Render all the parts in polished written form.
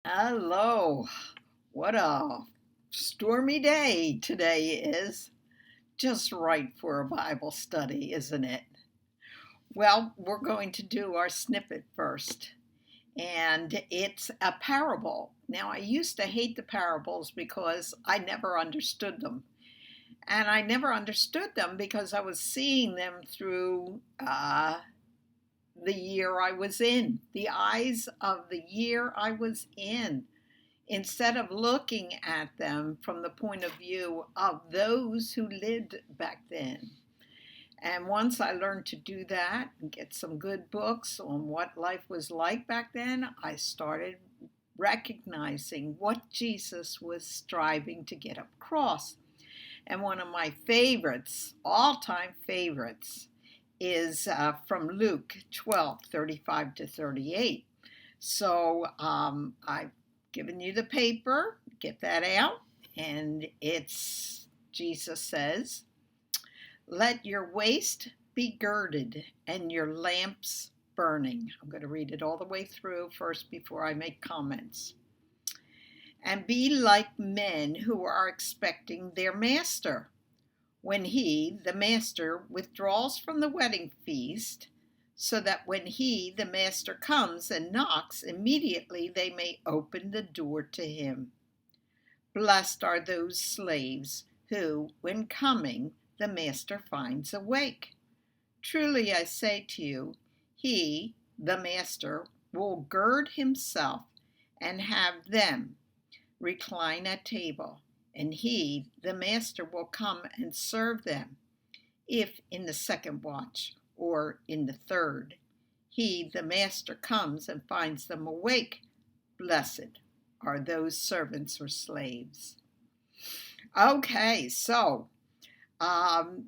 Hello. What a stormy day today is. Just right for a Bible study, isn't it? Well, we're going to do our snippet first, and it's a parable. Now, I used to hate the parables because I never understood them. And I never understood them because I was seeing them through the year I was in, the eyes of the year I was in, instead of looking at them from the point of view of those who lived back then. And once I learned to do that and get some good books on what life was like back then, I started recognizing what Jesus was striving to get across. And one of my favorites, all-time favorites, is from Luke 12:35 to 38. So I've given you the paper, get that out, and it's, Jesus says, "Let your waist be girded and your lamps burning." I'm going to read it all the way through first before I make comments. "And be like men who are expecting their master, when he, the master, withdraws from the wedding feast, so that when he, the master, comes and knocks, immediately they may open the door to him. Blessed are those slaves who, when coming, the master finds awake. Truly I say to you, he, the master, will gird himself and have them recline at table, and he, the master, will come and serve them, if in the second watch or in the third, he, the master, comes and finds them awake. Blessed are those servants or slaves." Okay, so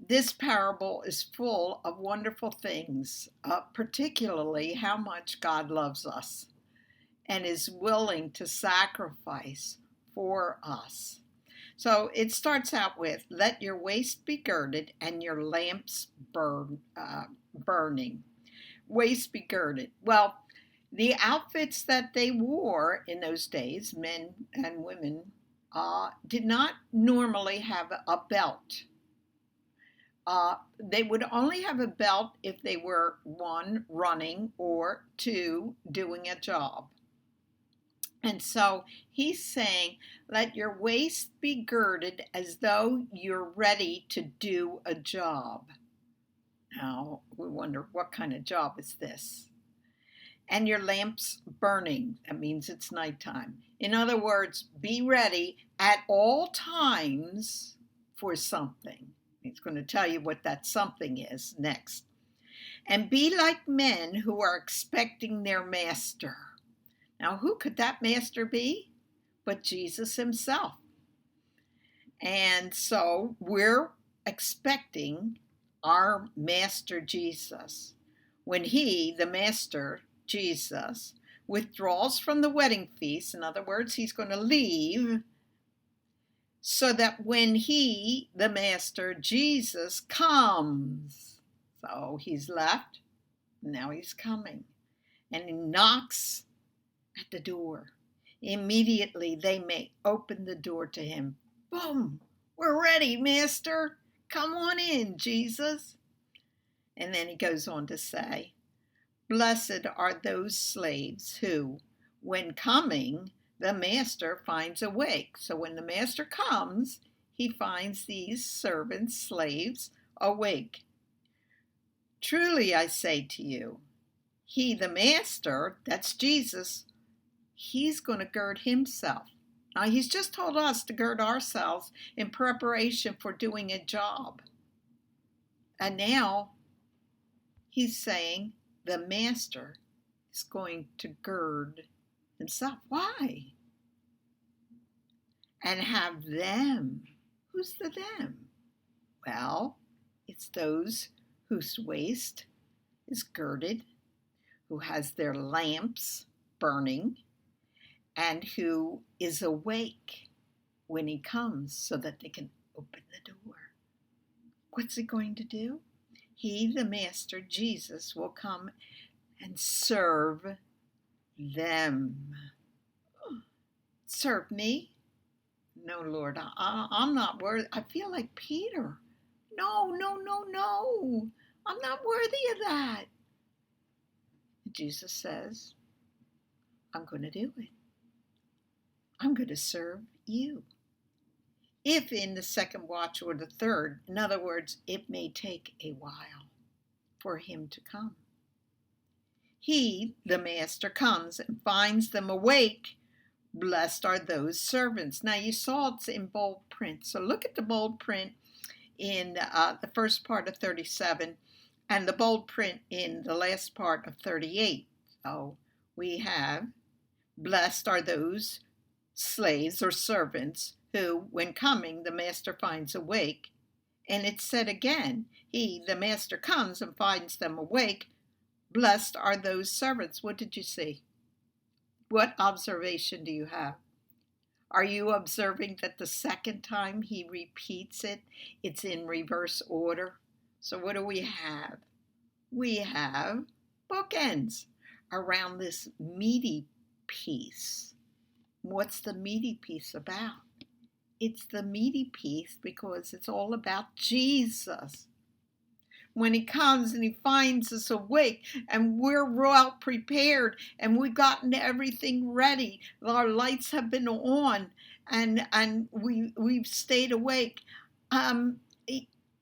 this parable is full of wonderful things, particularly how much God loves us and is willing to sacrifice for us. So it starts out with, "Let your waist be girded and your lamps burning." Waist be girded. Well, the outfits that they wore in those days, men and women, did not normally have a belt. They would only have a belt if they were, one, running, or two, doing a job. And so he's saying, let your waist be girded as though you're ready to do a job. Now, we wonder, what kind of job is this? And your lamps burning. That means it's nighttime. In other words, be ready at all times for something. He's going to tell you what that something is next. "And be like men who are expecting their master." Now, who could that master be but Jesus himself? And so we're expecting our master Jesus. When he, the master Jesus, withdraws from the wedding feast, in other words, he's going to leave, so that when he, the master Jesus, comes, so he's left, now he's coming, and he knocks at the door. Immediately they may open the door to him. Boom! We're ready, Master. Come on in, Jesus. And then he goes on to say, "Blessed are those slaves who, when coming, the master finds awake." So when the master comes, he finds these servants, slaves, awake. "Truly I say to you, he, the master," that's Jesus, he's going to gird himself. Now, he's just told us to gird ourselves in preparation for doing a job. And now he's saying the master is going to gird himself. Why? "And have them." Who's the them? Well, it's those whose waist is girded, who has their lamps burning, and who is awake when he comes so that they can open the door. What's he going to do? He, the master, Jesus, will come and serve them. serve me? No, Lord, I'm not worthy. I feel like Peter. No, no, no, no. I'm not worthy of that. Jesus says, I'm going to do it. I'm going to serve you. If in the second watch or the third, in other words, it may take a while for him to come. He, the master, comes and finds them awake. Blessed are those servants. Now you saw it's in bold print. So look at the bold print in the first part of 37 and the bold print in the last part of 38. So we have, blessed are those slaves or servants who, when coming, the master finds awake. And it said again, he, the master, comes and finds them awake. Blessed are those servants. What did you see? What observation do you have? Are you observing that the second time he repeats it, it's in reverse order? So what do we have? We have bookends around this meaty piece. What's the meaty piece about? It's the meaty piece because it's all about Jesus. When he comes and he finds us awake and we're well prepared and we've gotten everything ready, our lights have been on and we've stayed awake,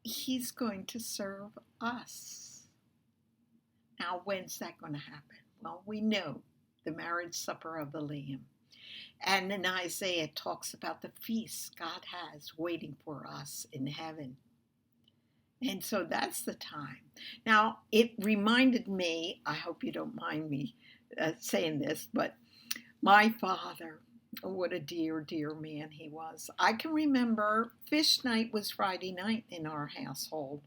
he's going to serve us. Now, when's that going to happen? Well, we know the marriage supper of the Lamb. And in Isaiah, it talks about the feast God has waiting for us in heaven. And so that's the time. Now, it reminded me, I hope you don't mind me saying this, but my father, what a dear, dear man he was. I can remember fish night was Friday night in our household.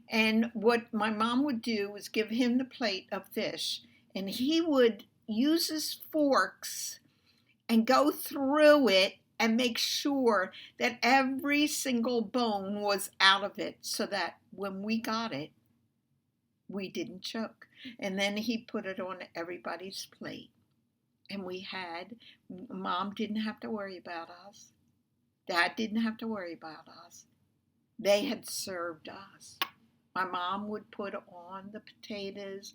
And what my mom would do was give him the plate of fish, and he would use his forks and go through it and make sure that every single bone was out of it so that when we got it, we didn't choke. And then he put it on everybody's plate. And Mom didn't have to worry about us. Dad didn't have to worry about us. They had served us. My mom would put on the potatoes.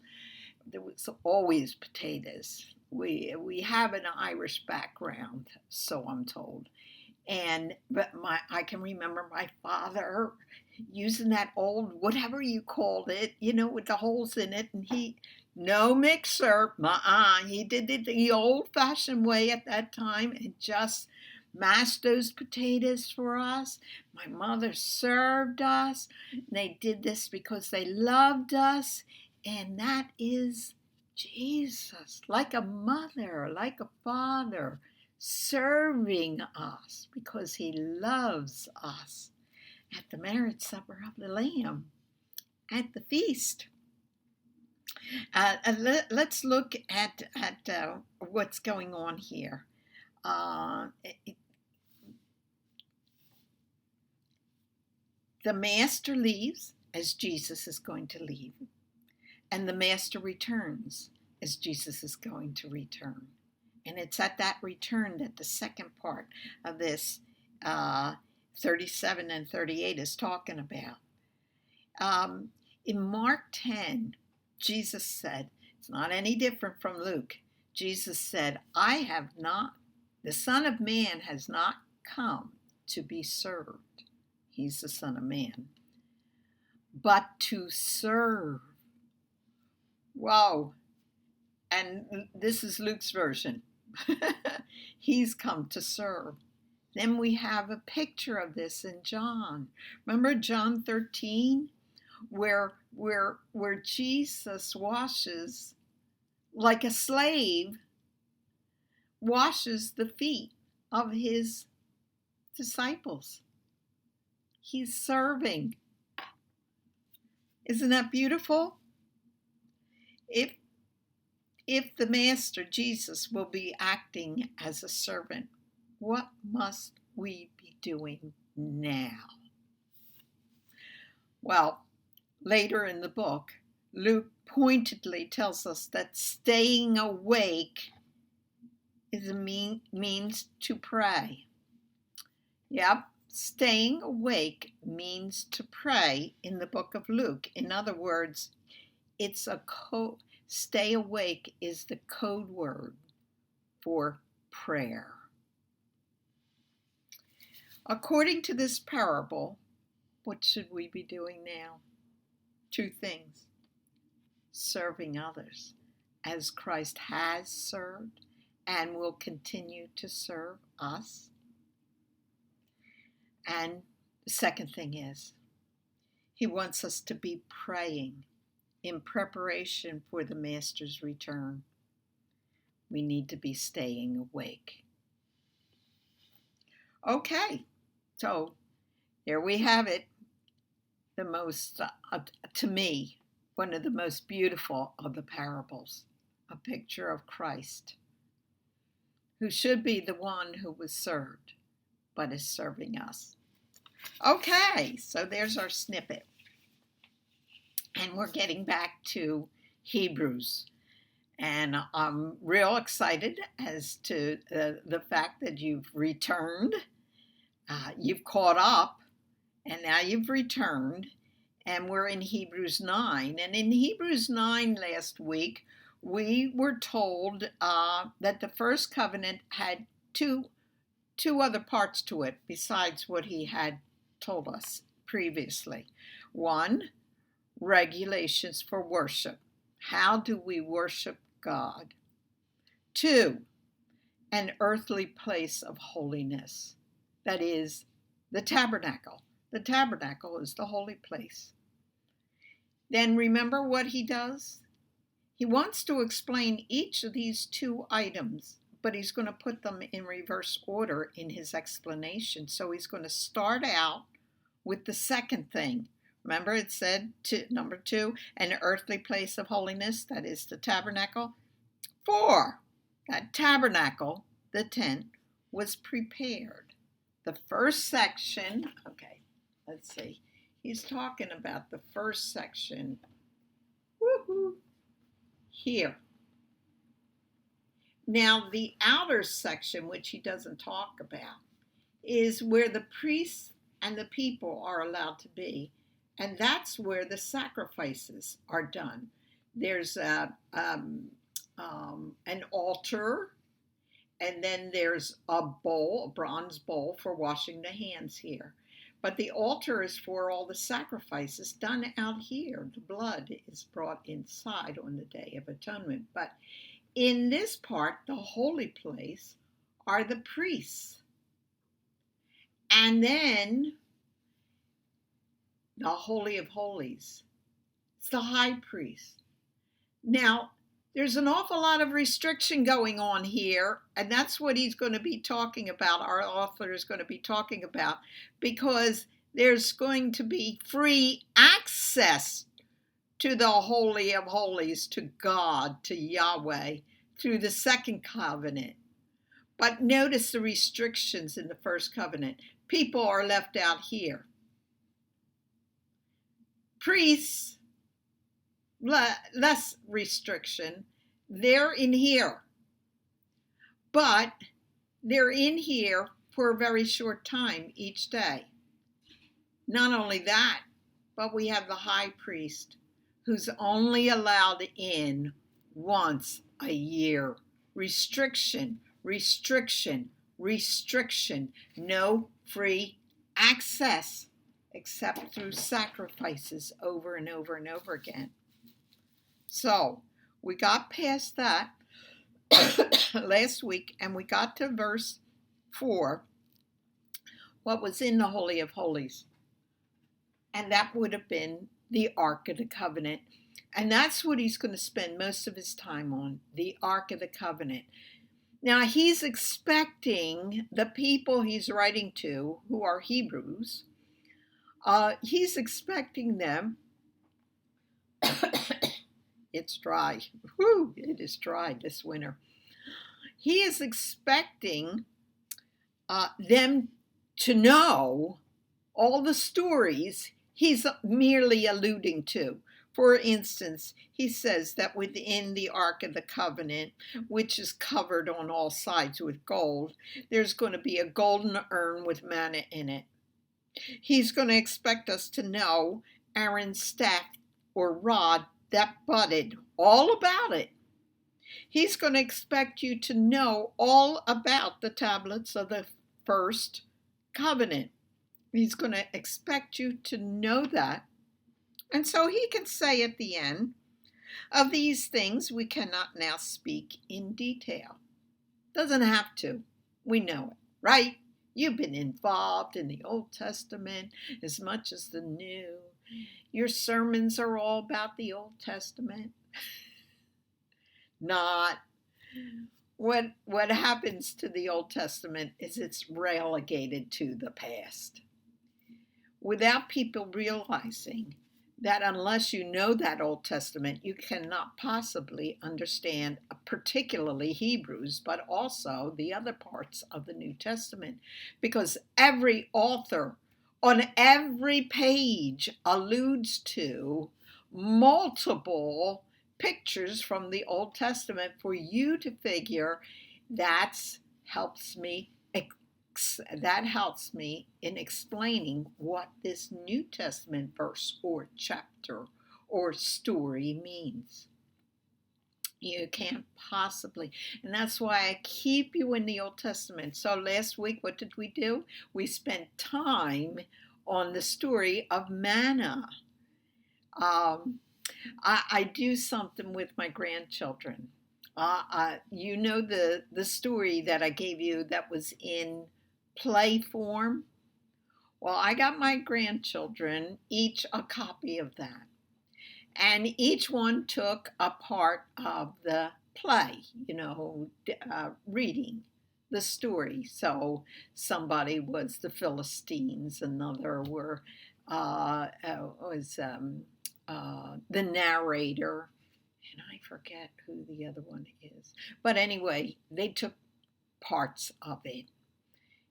There was always potatoes. We have an Irish background, so I'm told. But I can remember my father using that old, whatever you called it, with the holes in it, and no mixer, he did it the old-fashioned way at that time and just mashed those potatoes for us. My mother served us. They did this because they loved us, and that is Jesus, like a mother, like a father, serving us because he loves us at the marriage supper of the Lamb, at the feast. Let's look at what's going on here. The master leaves as Jesus is going to leave. And the master returns as Jesus is going to return. And it's at that return that the second part of this 37 and 38 is talking about. In Mark 10, Jesus said, it's not any different from Luke. Jesus said, the Son of Man has not come to be served. He's the Son of Man. But to serve. Wow. And this is Luke's version. He's come to serve. Then we have a picture of this in John. Remember John 13, where Jesus washes, like a slave, washes the feet of his disciples. He's serving. Isn't that beautiful? If the Master, Jesus, will be acting as a servant, what must we be doing now? Well, later in the book, Luke pointedly tells us that staying awake means to pray. Yep, staying awake means to pray in the book of Luke. In other words, it's stay awake is the code word for prayer. According to this parable, what should we be doing now? 2 things. Serving others as Christ has served and will continue to serve us. And the second thing is, he wants us to be praying in preparation for the Master's return. We need to be staying awake. Okay, so there we have it. The most, to me, one of the most beautiful of the parables, a picture of Christ, who should be the one who was served, but is serving us. Okay, so there's our snippet. And we're getting back to Hebrews. And I'm real excited as to the fact that you've returned. You've caught up, and now you've returned. And we're in Hebrews 9. And in Hebrews 9 last week, we were told that the first covenant had two other parts to it besides what he had told us previously. 1, regulations for worship. How do we worship God? 2, an earthly place of holiness. That is the tabernacle. The tabernacle is the holy place. Then remember what he does? He wants to explain each of these 2 items, but he's going to put them in reverse order in his explanation. So he's going to start out with the second thing. Remember it said, number 2, an earthly place of holiness, that is the tabernacle. 4, that tabernacle, the tent, was prepared. The first section, okay, let's see. He's talking about the first section here. Now, the outer section, which he doesn't talk about, is where the priests and the people are allowed to be. And that's where the sacrifices are done. There's an altar, and then there's a bowl, a bronze bowl for washing the hands here. But the altar is for all the sacrifices done out here. The blood is brought inside on the Day of Atonement. But in this part, the holy place, are the priests. And then the Holy of Holies. It's the high priest. Now, there's an awful lot of restriction going on here, and that's what he's going to be talking about, our author is going to be talking about, because there's going to be free access to the Holy of Holies, to God, to Yahweh, through the second covenant. But notice the restrictions in the first covenant. People are left out here. Priests, less restriction, they're in here. But they're in here for a very short time each day. Not only that, but we have the high priest who's only allowed in once a year. Restriction, restriction, restriction. No free access except through sacrifices over and over and over again. So we got past that last week, and we got to verse 4, what was in the Holy of Holies. And that would have been the Ark of the Covenant. And that's what he's going to spend most of his time on, the Ark of the Covenant. Now, he's expecting the people he's writing to, who are Hebrews, he's expecting them, it's dry, whew, it is dry this winter. He is expecting them to know all the stories he's merely alluding to. For instance, he says that within the Ark of the Covenant, which is covered on all sides with gold, there's going to be a golden urn with manna in it. He's going to expect us to know Aaron's staff or rod that budded, all about it. He's going to expect you to know all about the tablets of the first covenant. He's going to expect you to know that. And so he can say at the end, of these things we cannot now speak in detail. Doesn't have to. We know it, right? You've been involved in the Old Testament as much as the New. Your sermons are all about the Old Testament. Not. What happens to the Old Testament is it's relegated to the past. Without people realizing that unless you know that Old Testament, you cannot possibly understand particularly Hebrews, but also the other parts of the New Testament, because every author on every page alludes to multiple pictures from the Old Testament for you to figure that helps me in explaining what this New Testament verse or chapter or story means. You can't possibly, and that's why I keep you in the Old Testament. So last week, what did we do? We spent time on the story of manna. I do something with my grandchildren. You know the story that I gave you that was in play form? Well, I got my grandchildren each a copy of that. And each one took a part of the play, reading the story. So somebody was the Philistines, another was the narrator, and I forget who the other one is. But anyway, they took parts of it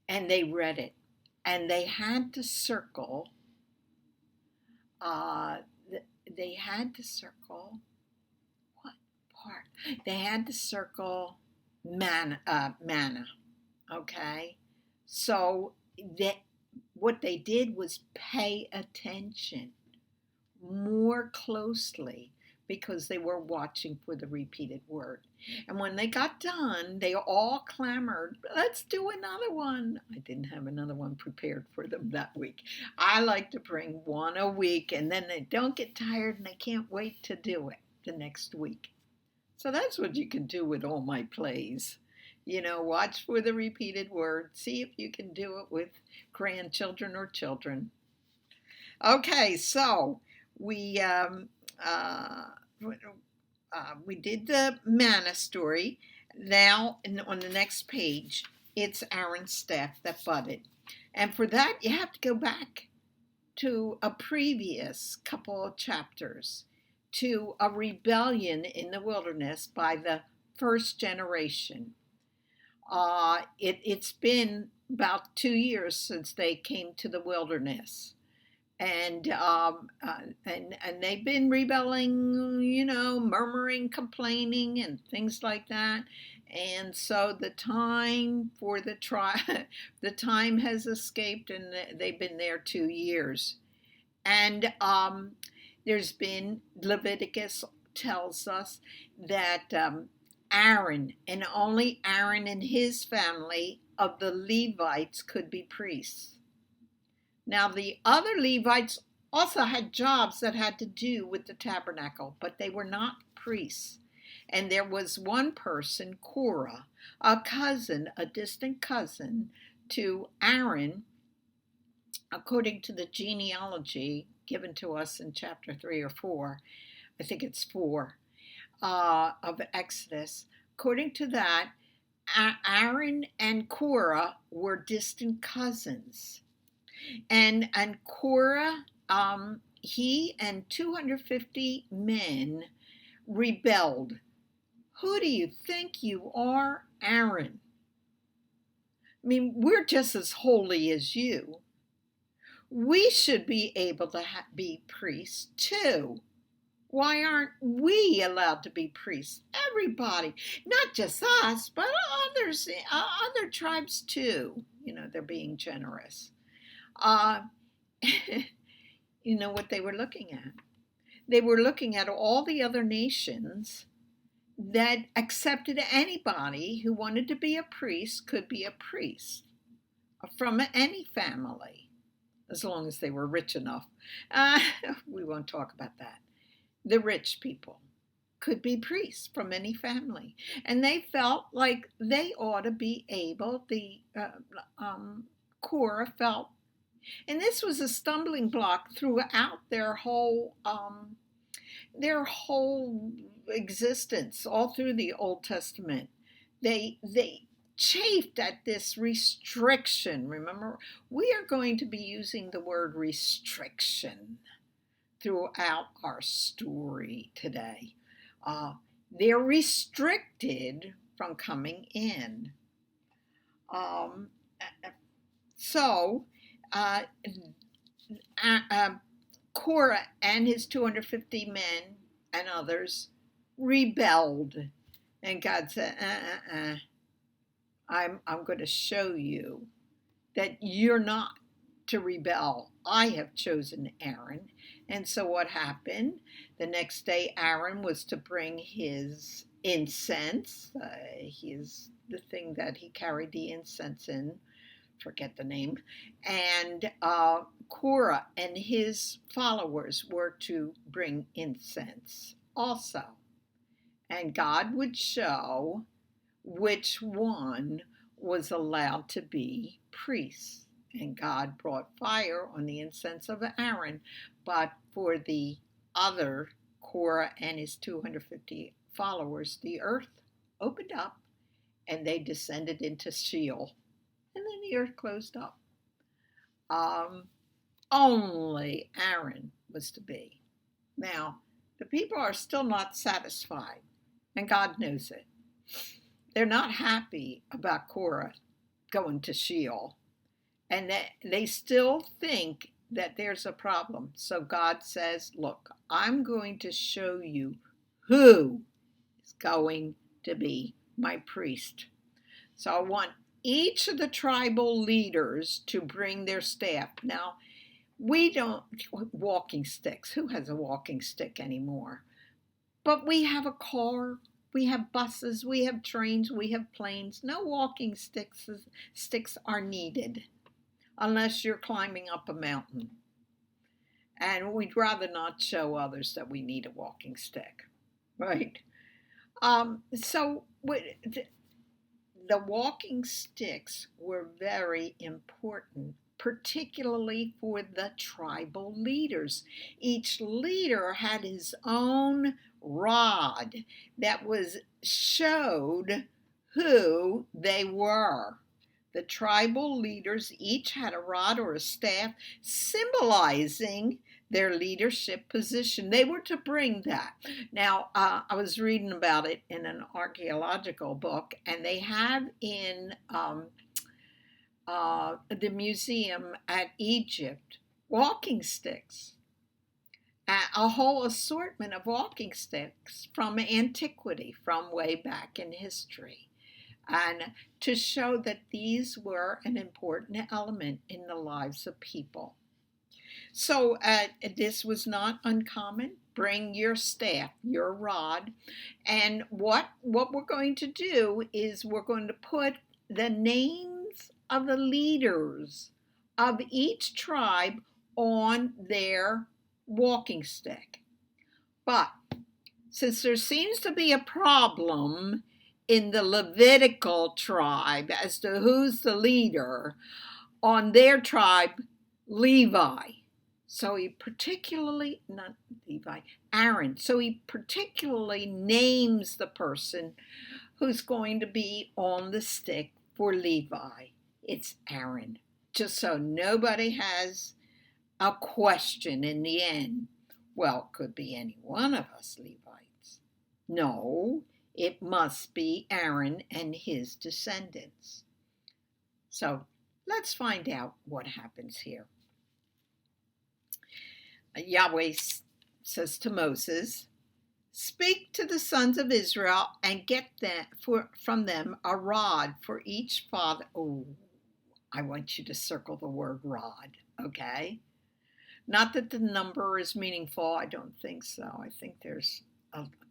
and they read it, and they had to circle. They had to circle what part? They had to circle manna. Okay, so what they did was pay attention more closely because they were watching for the repeated word. And when they got done, they all clamored, let's do another one. I didn't have another one prepared for them that week. I like to bring one a week, and then they don't get tired and they can't wait to do it the next week. So that's what you can do with all my plays. Watch for the repeated word. See if you can do it with grandchildren or children. Okay, so we did the manna story. Now, on the next page, it's Aaron's staff that budded. And for that, you have to go back to a previous couple of chapters, to a rebellion in the wilderness by the first generation. It's been about 2 years since they came to the wilderness. And they've been rebelling, murmuring, complaining, and things like that. And so the time for the time has escaped, and they've been there 2 years. And there's been, Leviticus tells us that Aaron, and only Aaron and his family of the Levites could be priests. Now, the other Levites also had jobs that had to do with the tabernacle, but they were not priests. And there was one person, Korah, a distant cousin to Aaron, according to the genealogy given to us in chapter 3 or 4. I think it's 4 of Exodus. According to that, Aaron and Korah were distant cousins. And Korah, he and 250 men rebelled. Who do you think you are, Aaron? I mean, we're just as holy as you. We should be able to be priests too. Why aren't we allowed to be priests? Everybody, not just us, but others, other tribes too. They're being generous. Uh, you know what they were looking at? They were looking at all the other nations that accepted anybody who wanted to be a priest could be a priest from any family, as long as they were rich enough. We won't talk about that. The rich people could be priests from any family. And they felt like they ought to be able, Korah felt, and this was a stumbling block throughout their whole existence, all through the Old Testament. They chafed at this restriction. Remember, we are going to be using the word restriction throughout our story today. They're restricted from coming in. Korah and his 250 men and others rebelled. And God said, I'm going to show you that you're not to rebel. I have chosen Aaron. And so what happened? The next day, Aaron was to bring his incense, the thing that he carried the incense in, forget the name, and Korah and his followers were to bring incense also. And God would show which one was allowed to be priests. And God brought fire on the incense of Aaron, but for the other, Korah and his 250 followers, the earth opened up and they descended into Sheol. And then the earth closed up. Only Aaron was to be. Now, the people are still not satisfied, and God knows it. They're not happy about Korah going to Sheol, and they still think that there's a problem. So God says, look, I'm going to show you who is going to be my priest. So I want each of the tribal leaders to bring their staff. Now, we don't, walking sticks. Who has a walking stick anymore? But we have a car, we have buses, we have trains, we have planes. No walking sticks are needed unless you're climbing up a mountain. And we'd rather not show others that we need a walking stick, right? So the walking sticks were very important, particularly for the tribal leaders. Each leader had his own rod that showed who they were. The tribal leaders each had a rod or a staff symbolizing their leadership position. They were to bring that. Now, I was reading about it in an archaeological book, and they have in the museum at Egypt walking sticks, a whole assortment of walking sticks from antiquity, from way back in history, and to show that these were an important element in the lives of people. So this was not uncommon. Bring your staff, your rod, and what we're going to do is we're going to put the names of the leaders of each tribe on their walking stick. But since there seems to be a problem in the Levitical tribe as to who's the leader, on their tribe, Levi. So he particularly, not Levi, Aaron. So he particularly names the person who's going to be on the stick for Levi. It's Aaron. Just so nobody has a question in the end. Well, it could be any one of us Levites. No, it must be Aaron and his descendants. So let's find out what happens here. Yahweh says to Moses, "Speak to the sons of Israel and get from them a rod for each father." Oh, I want you to circle the word rod, okay? Not that the number is meaningful. I don't think so. I think there's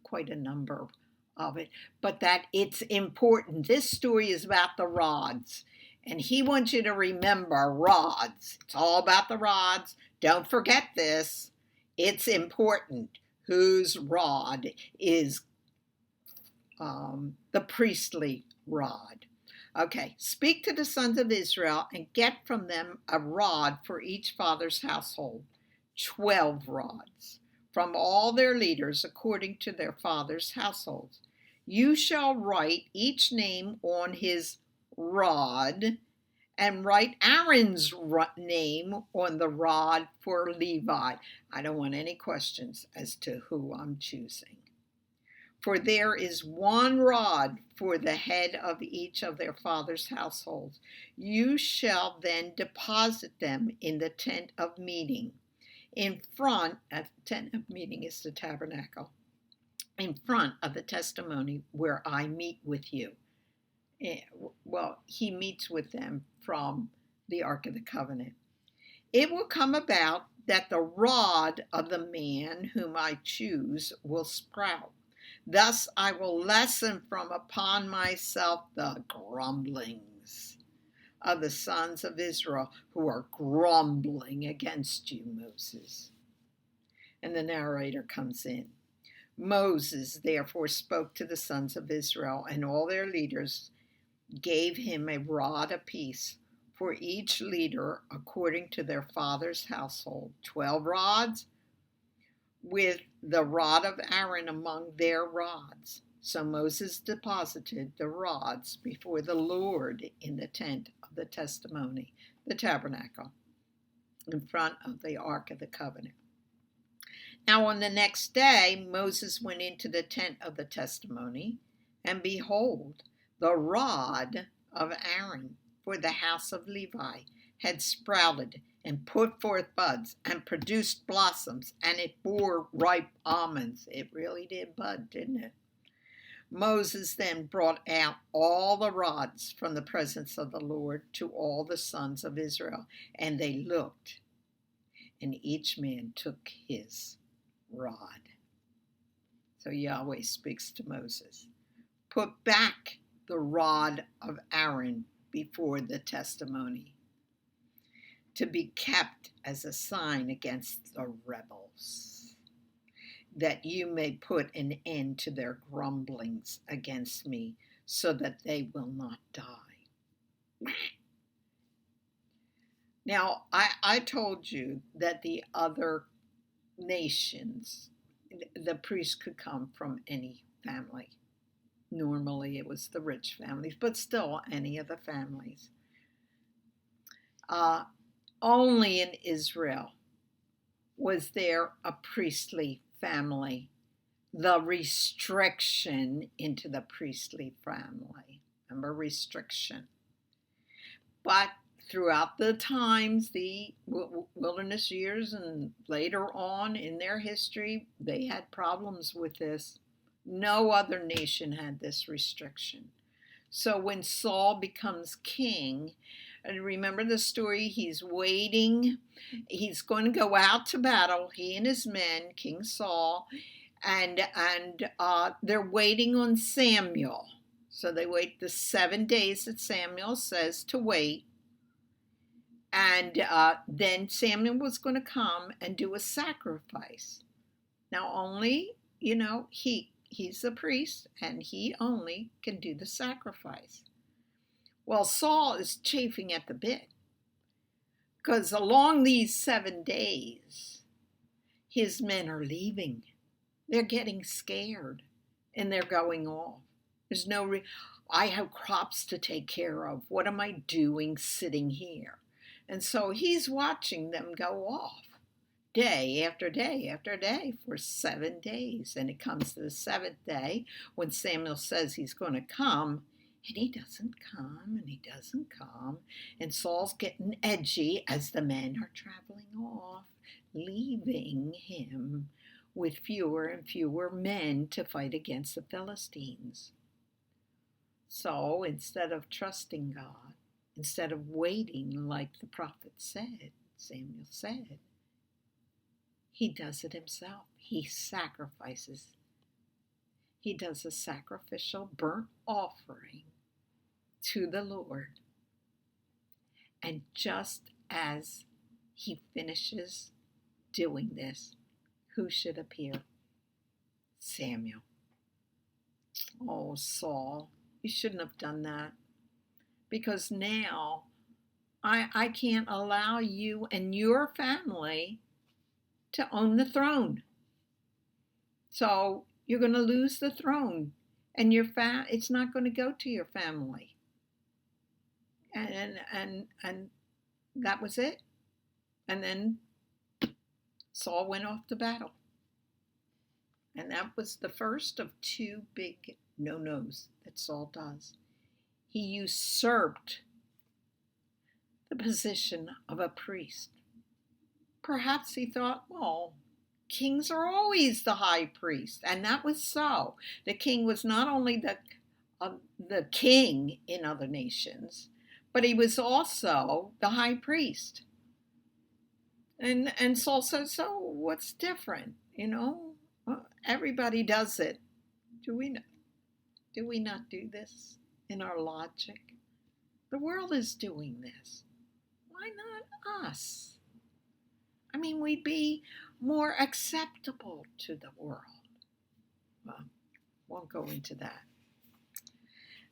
quite a number of it, but that it's important. This story is about the rods, and he wants you to remember rods. It's all about the rods. Don't forget this. It's important. Whose rod is the priestly rod? Okay, speak to the sons of Israel and get from them a rod for each father's household, 12 rods, from all their leaders according to their fathers' households. You shall write each name on his rod, and write Aaron's name on the rod for Levi. I don't want any questions as to who I'm choosing. For there is one rod for the head of each of their father's households. You shall then deposit them in the tent of meeting. In front, the tent of meeting is the tabernacle, in front of the testimony where I meet with you. Well, he meets with them from the Ark of the Covenant. It will come about that the rod of the man whom I choose will sprout. Thus I will lessen from upon myself the grumblings of the sons of Israel who are grumbling against you, Moses. And the narrator comes in. Moses therefore spoke to the sons of Israel, and all their leaders gave him a rod apiece for each leader according to their father's household, 12 rods, with the rod of Aaron among their rods. So Moses deposited the rods before the Lord in the tent of the testimony, the tabernacle, in front of the Ark of the Covenant. Now on the next day, Moses went into the tent of the testimony, and behold, the rod of Aaron for the house of Levi had sprouted and put forth buds and produced blossoms, and it bore ripe almonds. It really did bud, didn't it? Moses then brought out all the rods from the presence of the Lord to all the sons of Israel, and they looked, and each man took his rod. So Yahweh speaks to Moses. Put back the rod of Aaron before the testimony, to be kept as a sign against the rebels, that you may put an end to their grumblings against me, so that they will not die. Now, I told you that the other nations, the priest could come from any family. Normally it was the rich families, but still any of the families. Only in Israel was there a priestly family, the restriction into the priestly family. Remember, restriction. But throughout the times, the wilderness years and later on in their history, they had problems with this. No other nation had this restriction. So when Saul becomes king, and remember the story, he's waiting. He's going to go out to battle, he and his men, King Saul, and they're waiting on Samuel. So they wait the 7 days that Samuel says to wait. And then Samuel was going to come and do a sacrifice. Now only, he's a priest, and he only can do the sacrifice. Well, Saul is chafing at the bit, because along these 7 days, his men are leaving. They're getting scared, and they're going off. There's I have crops to take care of. What am I doing sitting here? And so he's watching them go off day after day after day for 7 days. And it comes to the 7th day when Samuel says he's going to come, and he doesn't come, and he doesn't come. And Saul's getting edgy as the men are traveling off, leaving him with fewer and fewer men to fight against the Philistines. So instead of trusting God, instead of waiting like the prophet said, Samuel said, he does it himself. He sacrifices. He does a sacrificial burnt offering to the Lord. And just as he finishes doing this, who should appear? Samuel. Oh, Saul, you shouldn't have done that. Because now I can't allow you and your family to own the throne. So you're going to lose the throne, and it's not going to go to your family. And that was it. And then Saul went off to battle. And that was the first of two big no-nos that Saul does. He usurped the position of a priest. Perhaps he thought, well, kings are always the high priest. And that was so. The king was not only the king in other nations, but he was also the high priest. And Saul said, so what's different? Everybody does it. Do we not do this in our logic? The world is doing this. Why not us? I mean, we'd be more acceptable to the world. Well, won't go into that.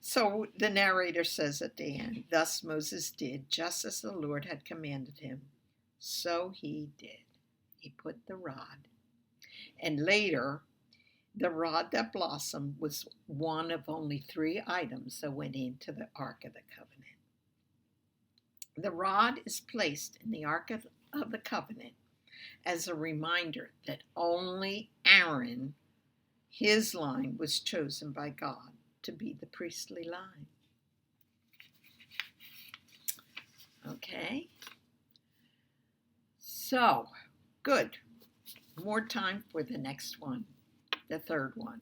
So the narrator says at the end, thus Moses did just as the Lord had commanded him. So he did. He put the rod. And later, the rod that blossomed was one of only 3 items that went into the Ark of the Covenant. The rod is placed in the Ark of the Covenant as a reminder that only Aaron, his line, was chosen by God to be the priestly line. Okay? So, good. More time for the next one, the third one.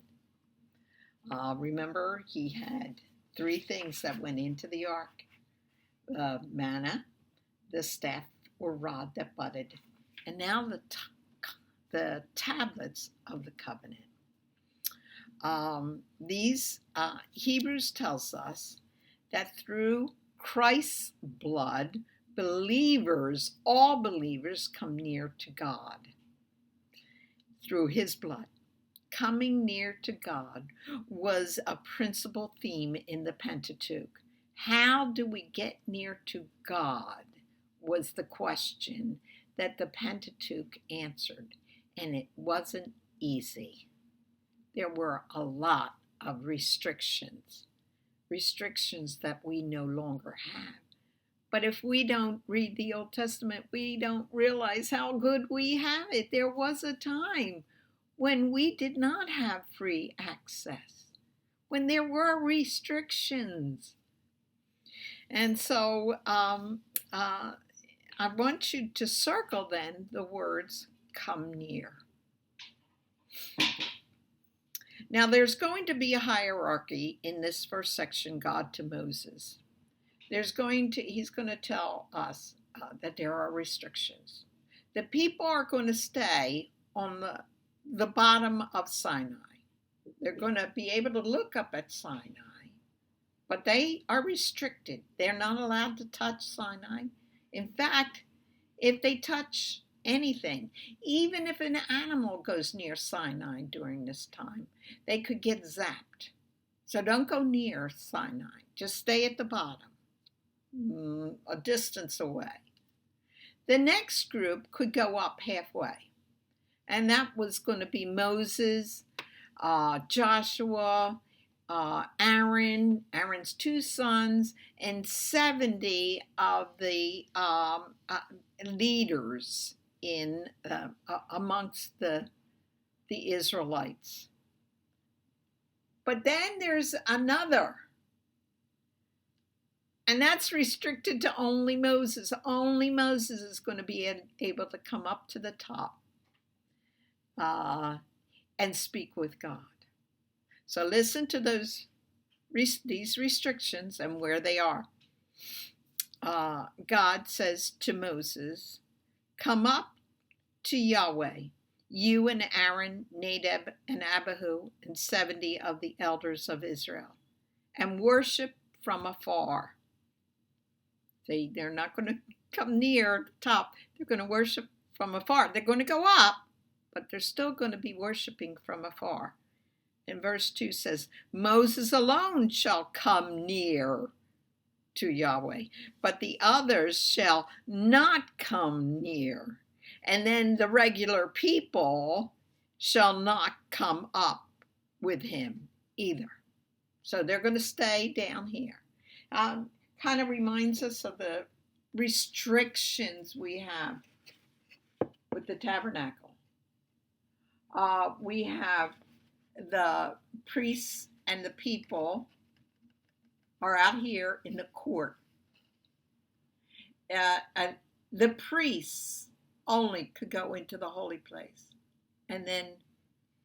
Remember, he had 3 things that went into the ark. Manna, the staff or rod that budded, and now the tablets of the covenant. Hebrews tells us that through Christ's blood, all believers come near to God. Through his blood. Coming near to God was a principal theme in the Pentateuch. How do we get near to God was the question that the Pentateuch answered, and it wasn't easy. There were a lot of restrictions that we no longer have. But if we don't read the Old Testament, we don't realize how good we have it. There was a time when we did not have free access, when there were restrictions. And so I want you to circle then the words, come near. Now there's going to be a hierarchy in this first section, God to Moses. He's going to tell us that there are restrictions. The people are going to stay on the bottom of Sinai. They're going to be able to look up at Sinai, but they are restricted. They're not allowed to touch Sinai. In fact, if they touch anything, even if an animal goes near Sinai during this time, they could get zapped. So don't go near Sinai. Just stay at the bottom, a distance away. The next group could go up halfway, and that was going to be Moses, Joshua, Aaron's 2 sons, and 70 of the leaders amongst the Israelites. But then there's another, and that's restricted to only Moses. Only Moses is going to be able to come up to the top. uh, and speak with God. So listen to these restrictions and where they are. God says to Moses, "Come up to Yahweh, you and Aaron, Nadab and Abihu, and 70 of the elders of Israel, and worship from afar." They're not going to come near the top. They're going to worship from afar. They're going to go up, but they're still going to be worshiping from afar. And verse 2 says, "Moses alone shall come near to Yahweh, but the others shall not come near. And then the regular people shall not come up with him either." So they're going to stay down here. Kind of reminds us of the restrictions we have with the tabernacle. We have the priests and the people are out here in the court. And the priests only could go into the holy place. And then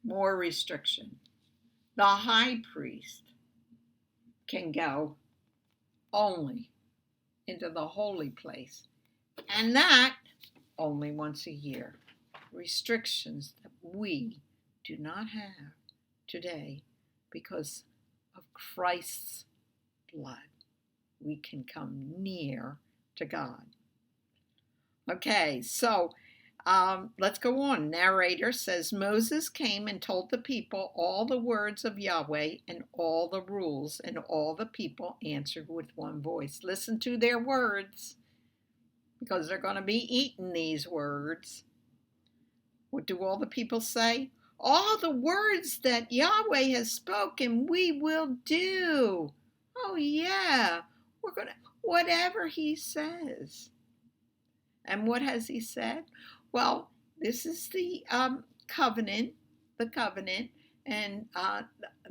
more restriction. The high priest can go only into the holy place. And that only once a year. Restrictions that we do not have today because of Christ's blood. We can come near to God. Okay, so let's go on. Narrator says, "Moses came and told the people all the words of Yahweh and all the rules, and all the people answered with one voice." Listen to their words, because they're going to be eating these words. What do all the people say? "All the words that Yahweh has spoken, we will do." Oh yeah, we're going to, whatever he says. And what has he said? Well, this is the covenant, and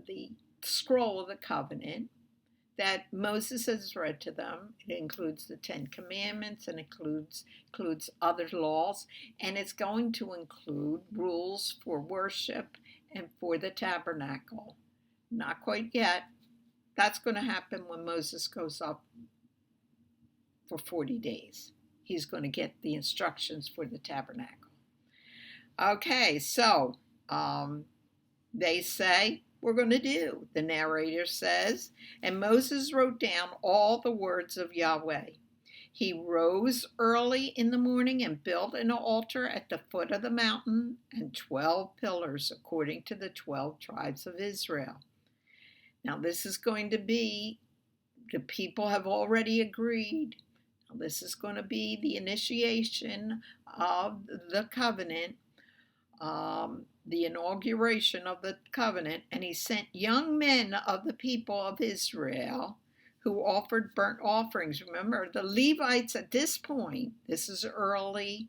the scroll of the covenant that Moses has read to them. It includes the 10 Commandments and includes other laws, and it's going to include rules for worship and for the tabernacle. Not quite yet. That's going to happen when Moses goes up for 40 days. He's going to get the instructions for the tabernacle. Okay, so they say, "We're going to do." The narrator says, "And Moses wrote down all the words of Yahweh. He rose early in the morning and built an altar at the foot of the mountain and 12 pillars according to the 12 tribes of Israel." Now this is going to be, the people have already agreed. This is going to be the initiation of the covenant, the inauguration of the covenant. And he sent young men of the people of Israel who offered burnt offerings. Remember, the Levites at this point, this is early,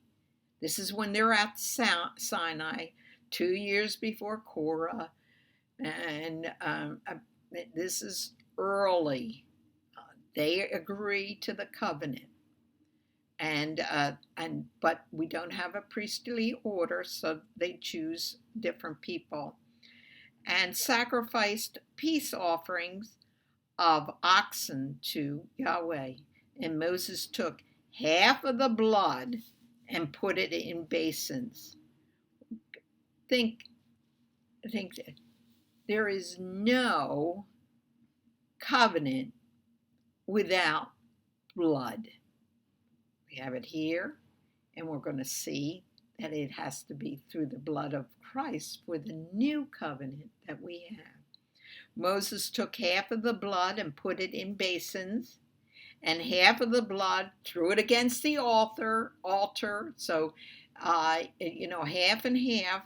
this is when they're at Sinai, 2 years before Korah, and this is early. They agree to the covenant. But we don't have a priestly order, so they choose different people, and sacrificed peace offerings of oxen to Yahweh. And Moses took half of the blood and put it in basins. Think that there is no covenant without blood. We have it here, and we're going to see that it has to be through the blood of Christ for the new covenant that we have. Moses took half of the blood and put it in basins, and half of the blood threw it against the altar. So, half and half.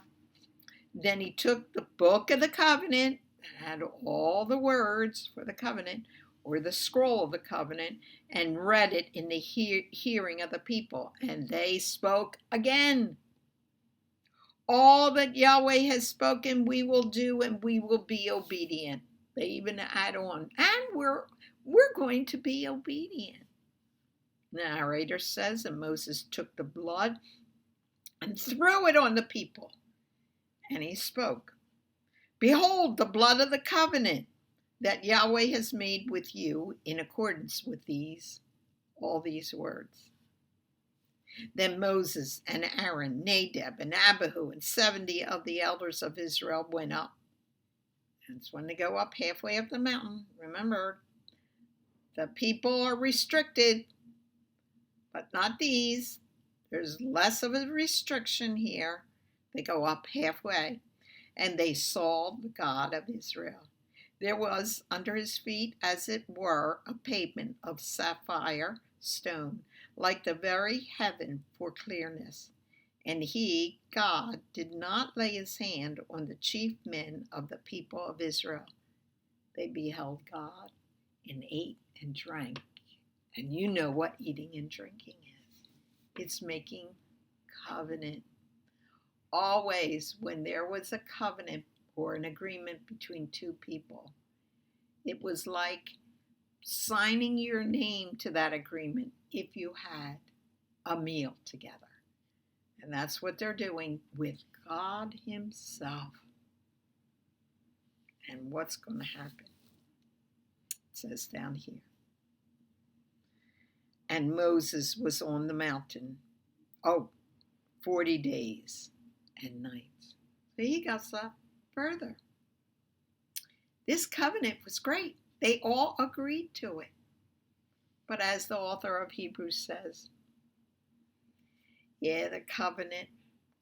Then he took the book of the covenant that had all the words for the covenant, or the scroll of the covenant, and read it in the hearing of the people. And they spoke again. "All that Yahweh has spoken we will do, and we will be obedient." They even add on, "and we're going to be obedient." The narrator says, "And Moses took the blood and threw it on the people, And he spoke, "Behold, the blood of the covenant that Yahweh has made with you in accordance with all these words." Then Moses and Aaron, Nadab and Abihu, and 70 of the elders of Israel went up. That's when they go up halfway up the mountain. Remember, the people are restricted, but not these. There's less of a restriction here. They go up halfway, and they saw the God of Israel. There was under his feet, as it were, a pavement of sapphire stone, like the very heaven for clearness. And he, God, did not lay his hand on the chief men of the people of Israel. They beheld God and ate and drank. And you know what eating and drinking is. It's making covenant. Always, when there was a covenant or an agreement between two people, it was like signing your name to that agreement if you had a meal together. And that's what they're doing with God himself. And what's going to happen? It says down here. And Moses was on the mountain, 40 days and nights. So he got up further. This covenant was great. They all agreed to it. But as the author of Hebrews says, the covenant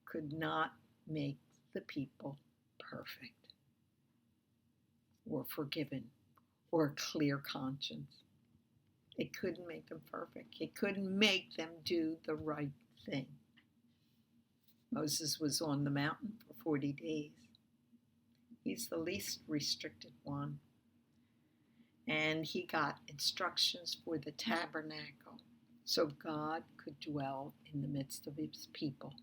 could not make the people perfect or forgiven or a clear conscience. It couldn't make them perfect. It couldn't make them do the right thing. Moses was on the mountain for 40 days. He's the least restricted one. And he got instructions for the tabernacle so God could dwell in the midst of his people.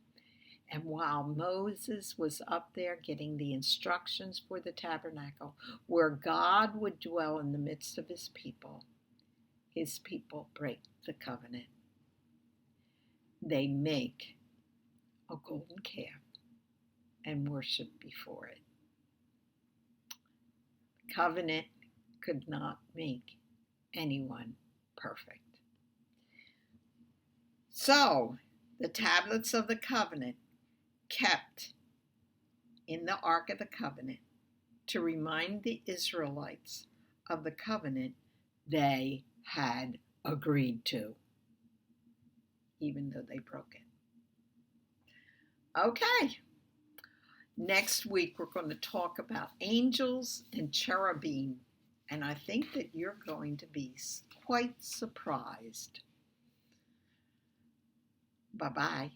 And while Moses was up there getting the instructions for the tabernacle, where God would dwell in the midst of his people break the covenant. They make a golden calf and worship before it. The covenant could not make anyone perfect. So, the tablets of the covenant kept in the Ark of the Covenant to remind the Israelites of the covenant they had agreed to, even though they broke it. Okay, next week we're going to talk about angels and cherubim, and I think that you're going to be quite surprised. Bye-bye.